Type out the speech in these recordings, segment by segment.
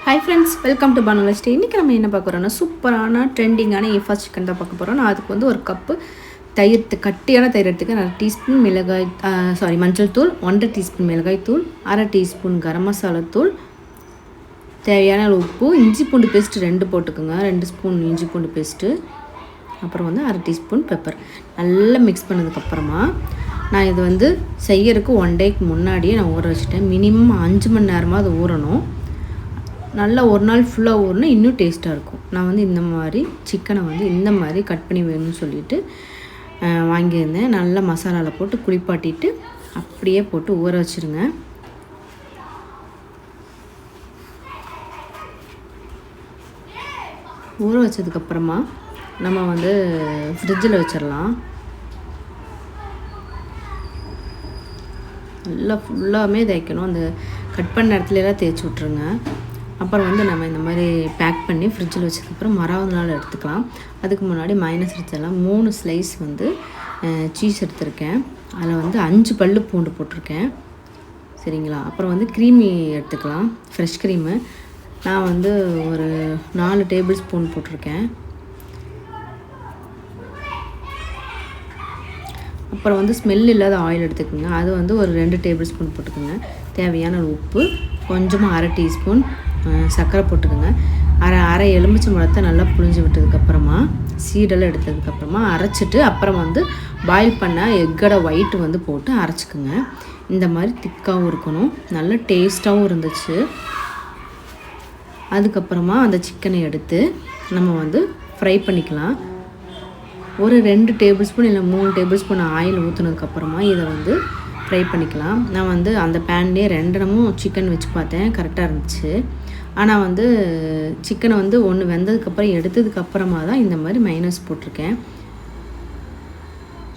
Hi friends, welcome to பானுலஸ் டே. இன்றைக்கி நம்ம என்ன பார்க்க போகிறோம்னா சூப்பரான ட்ரெண்டிங்கான ஏஃபா சிக்கன் தான் பார்க்க போகிறோம். நான் அதுக்கு வந்து ஒரு கப்பு கட்டியான தயிர் எடுத்துக்க 1 டீஸ்பூன் மஞ்சள் தூள், 1.5 டீஸ்பூன் மிளகாய் தூள், 1/2 டீஸ்பூன் கரம் மசாலா தூள், தேவையான உப்பு, இஞ்சி பூண்டு பேஸ்ட்டு 2 போட்டுக்கோங்க, 2 ஸ்பூன் இஞ்சி பூண்டு பேஸ்ட்டு, அப்புறம் வந்து 1/2 டீஸ்பூன் பெப்பர். நல்லா மிக்ஸ் பண்ணதுக்கப்புறமா நான் இது வந்து செய்யறதுக்கு 1 டேக்கு முன்னாடியே நான் ஊற வச்சுட்டேன். மினிமம் 5 மணி நேரமாக அது ஊறணும். நல்லா ஒரு நாள் ஃபுல்லாக ஊறினா இன்னும் டேஸ்ட்டாக இருக்கும். நான் வந்து இந்த மாதிரி சிக்கனை வந்து இந்த மாதிரி கட் பண்ணி வேணும்னு சொல்லிவிட்டு வாங்கியிருந்தேன். நல்லா மசாலாவில் போட்டு குளிப்பாட்டிட்டு அப்படியே போட்டு ஊற வச்சுருங்க. ஊற வச்சதுக்கப்புறமா நம்ம வந்து ஃப்ரிட்ஜில் வச்சிடலாம். நல்லா ஃபுல்லாமே தேய்க்கணும். அந்த கட் பண்ண இடத்துலலாம் தேய்ச்சி விட்ருங்க. அப்புறம் வந்து நம்ம இந்த மாதிரி பேக் பண்ணி ஃப்ரிட்ஜில் வச்சதுக்கப்புறம் மறாவது நாள் எடுத்துக்கலாம். அதுக்கு முன்னாடி மைனஸ் எடுத்துடலாம். 3 ஸ்லைஸ் வந்து சீஸ் எடுத்திருக்கேன். அதில் வந்து 5 பல்லு பூண்டு போட்டிருக்கேன். சரிங்களா? அப்புறம் வந்து க்ரீமி எடுத்துக்கலாம், ஃப்ரெஷ் க்ரீமு. நான் வந்து ஒரு 4 டேபிள் ஸ்பூன் போட்டிருக்கேன். அப்புறம் வந்து ஸ்மெல் இல்லாத ஆயில் எடுத்துக்கோங்க. அது வந்து ஒரு 2 டேபிள் ஸ்பூன் போட்டுக்கோங்க. தேவையான உப்பு, கொஞ்சமாக 1/2 டீஸ்பூன் சர்க்கரை போட்டுக்கோங்க. அரை எலுமிச்சை பழத்தை நல்லா புழிஞ்சு விட்டதுக்கப்புறமா சீடெல்லாம் எடுத்ததுக்கப்புறமா அரைச்சிட்டு அப்புறம் வந்து பாயில் பண்ண எக்கோட ஒயிட்டு வந்து போட்டு அரைச்சிக்கோங்க. இந்த மாதிரி திக்காகவும் இருக்கணும், நல்ல டேஸ்ட்டாகவும் இருந்துச்சு. அதுக்கப்புறமா அந்த சிக்கனை எடுத்து நம்ம வந்து ஃப்ரை பண்ணிக்கலாம். ஒரு 2 டேபிள் ஸ்பூன் இல்லை 3 டேபிள் ஸ்பூன் ஆயில் ஊற்றுனதுக்கப்புறமா இதை வந்து ஃப்ரை பண்ணிக்கலாம். நான் வந்து அந்த பேன்லேயே 2 இடமும் சிக்கன் வச்சு பார்த்தேன், கரெக்டாக இருந்துச்சு. ஆனால் வந்து சிக்கனை வந்து ஒன்று வெந்ததுக்கப்புறம் எடுத்ததுக்கப்புறமா தான் இந்த மாதிரி மைனஸ் போட்டிருக்கேன்.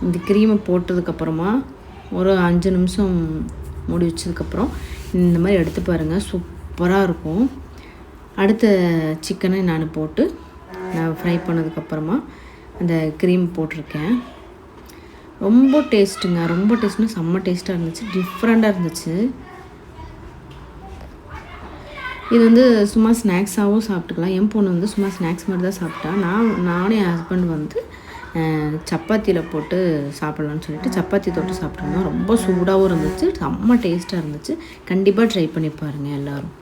இந்த க்ரீமை போட்டதுக்கப்புறமா ஒரு 5 நிமிஷம் மூடி வச்சதுக்கப்புறம் இந்த மாதிரி எடுத்து பாருங்கள், சூப்பராக இருக்கும். அடுத்த சிக்கனை நான் போட்டு நான் ஃப்ரை பண்ணதுக்கப்புறமா அந்த க்ரீம் போட்டிருக்கேன். ரொம்ப டேஸ்ட்டுங்க, ரொம்ப டேஸ்ட்னா செம்ம டேஸ்ட்டாக இருந்துச்சு, டிஃப்ரெண்ட்டாக இருந்துச்சு. இது வந்து சும்மா ஸ்நாக்ஸாகவும் சாப்பிட்டுக்கலாம். என் பொண்ணு வந்து சும்மா ஸ்நாக்ஸ் மாதிரி தான் சாப்பிட்டா. நானும் என் ஹஸ்பண்ட் வந்து சப்பாத்தியில் போட்டு சாப்பிட்லான்னு சொல்லிட்டு சப்பாத்தி தொட்டு சாப்பிட்ருந்தோம். ரொம்ப சூடாகவும் இருந்துச்சு, செம்ம டேஸ்ட்டாக இருந்துச்சு. கண்டிப்பாக ட்ரை பண்ணி பாருங்கள் எல்லோரும்.